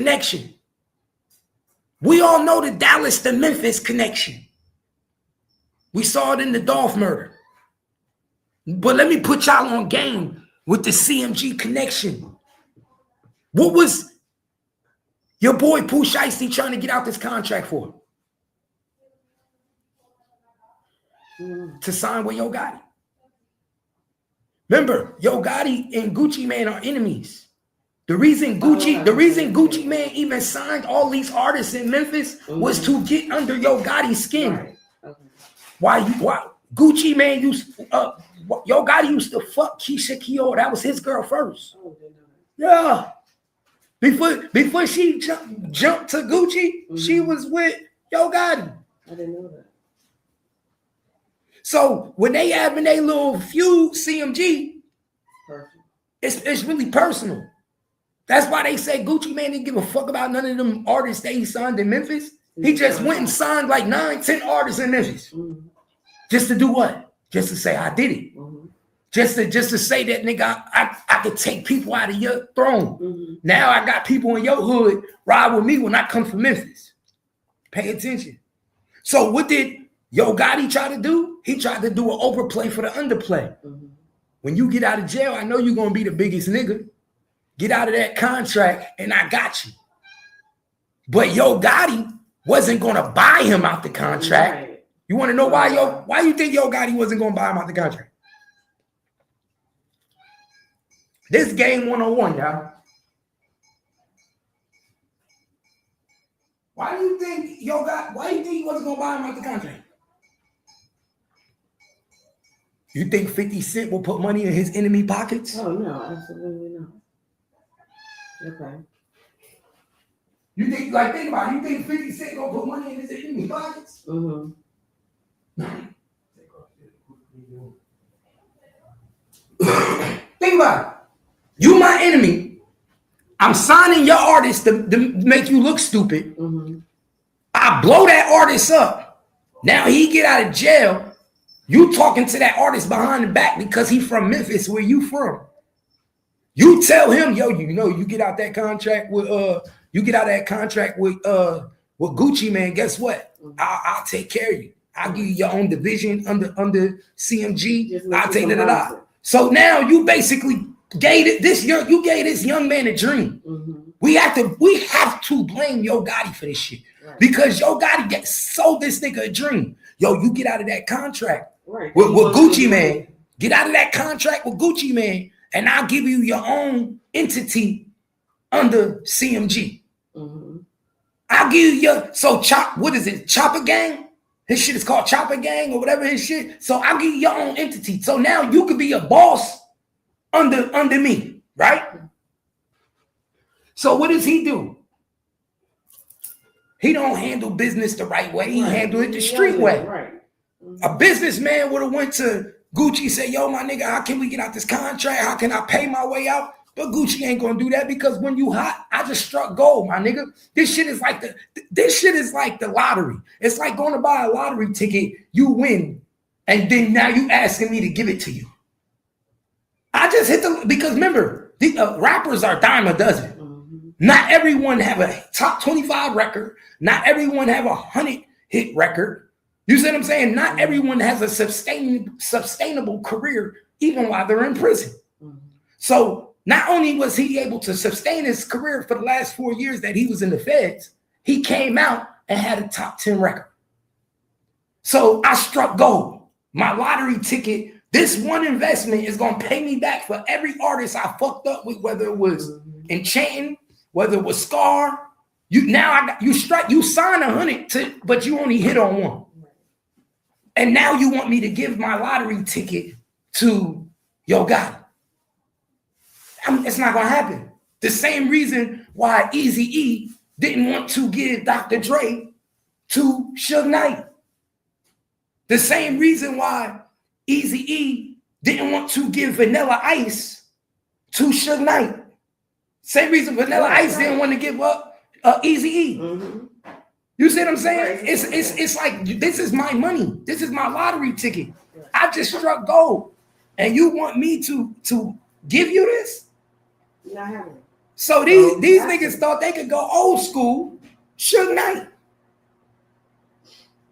connection. We all know the Dallas to Memphis connection. We saw it in the Dolph murder. But let me put y'all on game with the CMG connection. What was your boy Pooh Shiesty trying to get out this contract for? To sign with Yo Gotti. Remember, Yo Gotti and Gucci Mane are enemies. The reason Gucci Mane even signed all these artists in Memphis was to get under Yo Gotti's skin. Right. Okay. Why Gucci Mane Yo Gotti used to fuck Keisha Keough. That was his girl first. Oh, yeah. Before she jumped to Gucci, she was with Yo Gotti. I didn't know that. So when they having their little feud, CMG, it's really personal. That's why they say Gucci Mane didn't give a fuck about none of them artists that he signed in Memphis. He just went and signed like 9, 10 artists in Memphis. Just to do what? Just to say I did it. Just to say that nigga, I could take people out of your throne. Now I got people in your hood ride with me when I come from Memphis. Pay attention. So what did Yo Gotti try to do? He tried to do an overplay for the underplay. When you get out of jail, I know you're gonna be the biggest nigga. Get out of that contract, and I got you. But Yo Gotti wasn't gonna buy him out the contract. Right. You want to know why you think Yo Gotti wasn't gonna buy him out the contract? This game 101, y'all. Why do you think he wasn't gonna buy him out the contract? You think 50 Cent will put money in his enemy pockets? Oh no, absolutely not. Okay. You think about it, you think 50 Cent gonna put money in his enemy pockets? No. Think about it. You my enemy. I'm signing your artist to make you look stupid. I blow that artist up. Now he get out of jail. You talking to that artist behind the back because he from Memphis, where you from. You tell him, yo, you get out that contract with Gucci Mane. Guess what? I'll take care of you. I'll give you your own division under CMG. I'll take that. So now you basically gave this young man a dream. We have to blame Yo Gotti for this shit. Right. Because Yo Gotti sold this nigga a dream. Yo, you get out of that contract with Gucci Mane. Get out of that contract with Gucci Mane, and I'll give you your own entity under CMG. I'll give you Chopper Gang? His shit is called Chopper Gang or whatever his shit. So I'll give you your own entity. So now you could be a boss under me, right? So what does he do? He don't handle business the right way. He handle it the street way. Right. A businessman would have went to Gucci and said, yo, my nigga, how can we get out this contract? How can I pay my way out? But Gucci ain't gonna do that because when you hot, I just struck gold, my nigga. This shit is like the lottery. It's like going to buy a lottery ticket, you win, and then now you asking me to give it to you. I just because remember, the rappers are dime a dozen. Not everyone have a top 25 record. Not everyone have a 100 hit record. You see what I'm saying? Not everyone has a sustainable career, even while they're in prison. So not only was he able to sustain his career for the last 4 years that he was in the feds, he came out and had a top 10 record. So I struck gold. My lottery ticket, this one investment is going to pay me back for every artist I fucked up with, whether it was Enchanting, whether it was Scar. You sign 100, but you only hit on one. And now you want me to give my lottery ticket to Yo Gotti. It's not going to happen. The same reason why Eazy-E didn't want to give Dr. Dre to Suge Knight. The same reason why Eazy-E didn't want to give Vanilla Ice to Suge Knight. Same reason Vanilla Ice didn't want to give up Eazy-E. You see what I'm saying? It's like, this is my money. This is my lottery ticket. I just struck gold. And you want me to give you this? Not having it. So these niggas thought they could go old school Suge Knight.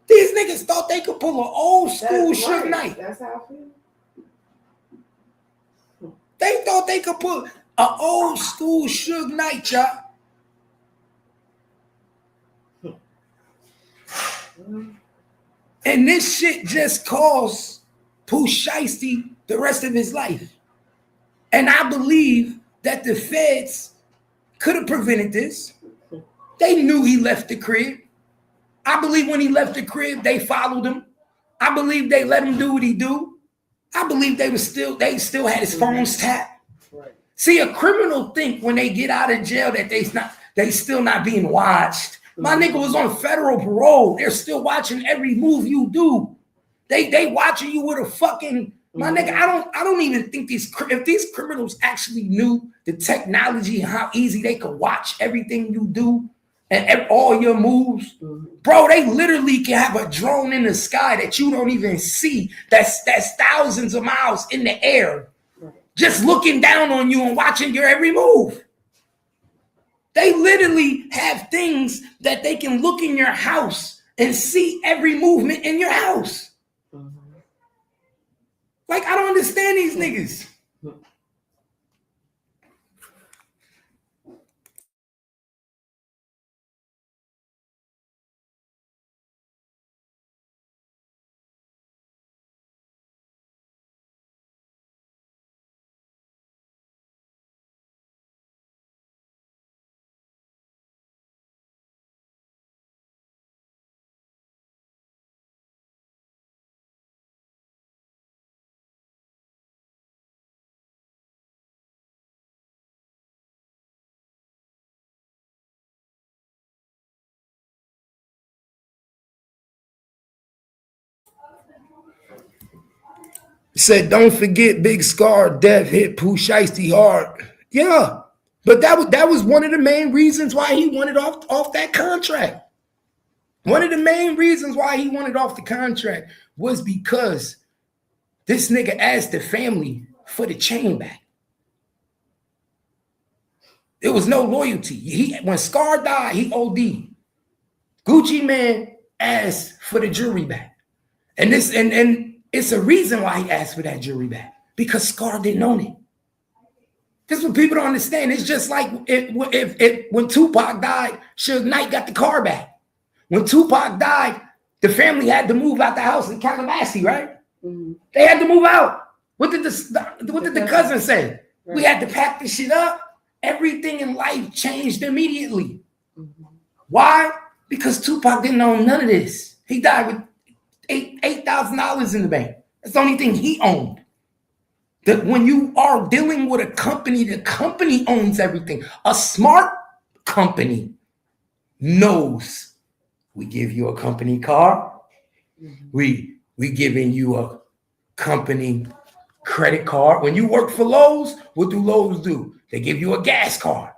These niggas thought they could pull an old school Suge Knight. That's how I feel. They thought they could pull an old school Suge Knight, y'all. And this shit just cost Pooh shiesty the rest of his life. And I believe that the feds could have prevented this. They knew he left the crib. I believe when he left the crib, they followed him. I believe they let him do what he do. I believe they still had his phones tapped. Right. See, a criminal think when they get out of jail that they still not being watched. My nigga was on federal parole. They're still watching every move you do. They watching you with a fucking, my nigga, I don't even think if these criminals actually knew the technology and how easy they could watch everything you do and all your moves, bro, they literally can have a drone in the sky that you don't even see. That's thousands of miles in the air, just looking down on you and watching your every move. They literally have things that they can look in your house and see every movement in your house. Like, I don't understand these niggas. Said, don't forget Big Scar death hit Pooh shiesty hard. Yeah, but that was one of the main reasons why he wanted off that contract. One of the main reasons why he wanted off the contract was because this nigga asked the family for the chain back. There was no loyalty. When Scar died, he OD'd. Gucci Man asked for the jewelry back. And it's a reason why he asked for that jewelry back. Because Scar didn't own it. This is what people don't understand. It's just like when Tupac died, Suge Knight got the car back. When Tupac died, the family had to move out the house in Calabasas, right? Mm-hmm. They had to move out. What did the cousin say? Right. We had to pack this shit up. Everything in life changed immediately. Mm-hmm. Why? Because Tupac didn't own none of this. He died with $8,000 in the bank. That's the only thing he owned. That when you are dealing with a company, the company owns everything. A smart company knows we give you a company car. Mm-hmm. We giving you a company credit card. When you work for Lowe's, what do Lowe's do? They give you a gas card.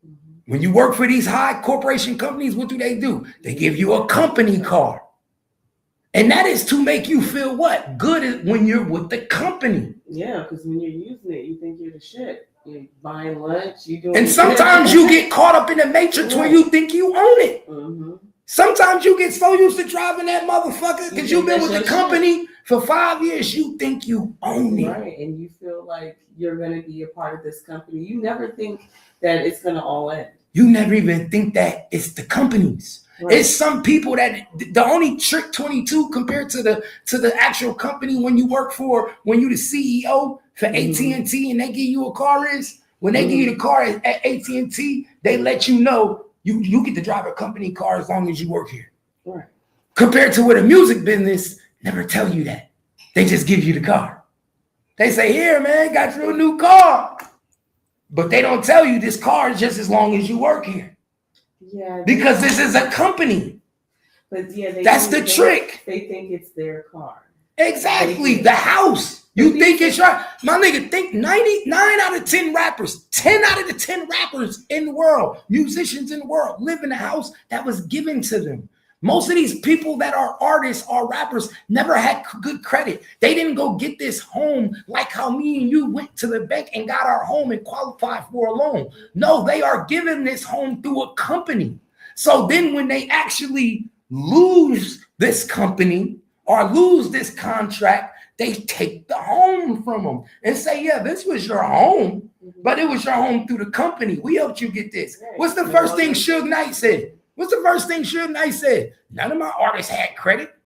Mm-hmm. When you work for these high corporation companies, what do? They give you a company card. And that is to make you feel what? Good when you're with the company. Yeah, because when you're using it, you think you're the shit. You're buying lunch, you doing. And sometimes you get caught up in the matrix where you think you own it. Mm-hmm. Sometimes you get so used to driving that motherfucker because you've been with the company for 5 years, you think you own it. Right, and you feel like you're going to be a part of this company. You never think that it's going to all end. You never even think that it's the companies. Right. It's some people that the only trick 22 compared to the actual company when you work for, when you're the CEO for AT&T and they give you a car is, when they give you the car at AT&T, they let you know you get to drive a company car as long as you work here. Right. Compared to with a music business, never tell you that. They just give you the car. They say, here, man, got you a new car. But they don't tell you this car is just as long as you work here. Yeah, because this is a company. But yeah, that's the trick. They think it's their car. Exactly. The house. You think it's right. My nigga, think 99 out of 10 rappers, 10 out of the 10 rappers in the world, musicians in the world, live in a house that was given to them. Most of these people that are artists or rappers never had good credit. They didn't go get this home like how me and you went to the bank and got our home and qualified for a loan. No, they are given this home through a company. So then when they actually lose this company or lose this contract, they take the home from them and say, yeah, this was your home, but it was your home through the company. We helped you get this. What's the first thing Suge Knight said? What's the first thing Suge Knight said? None of my artists had credit.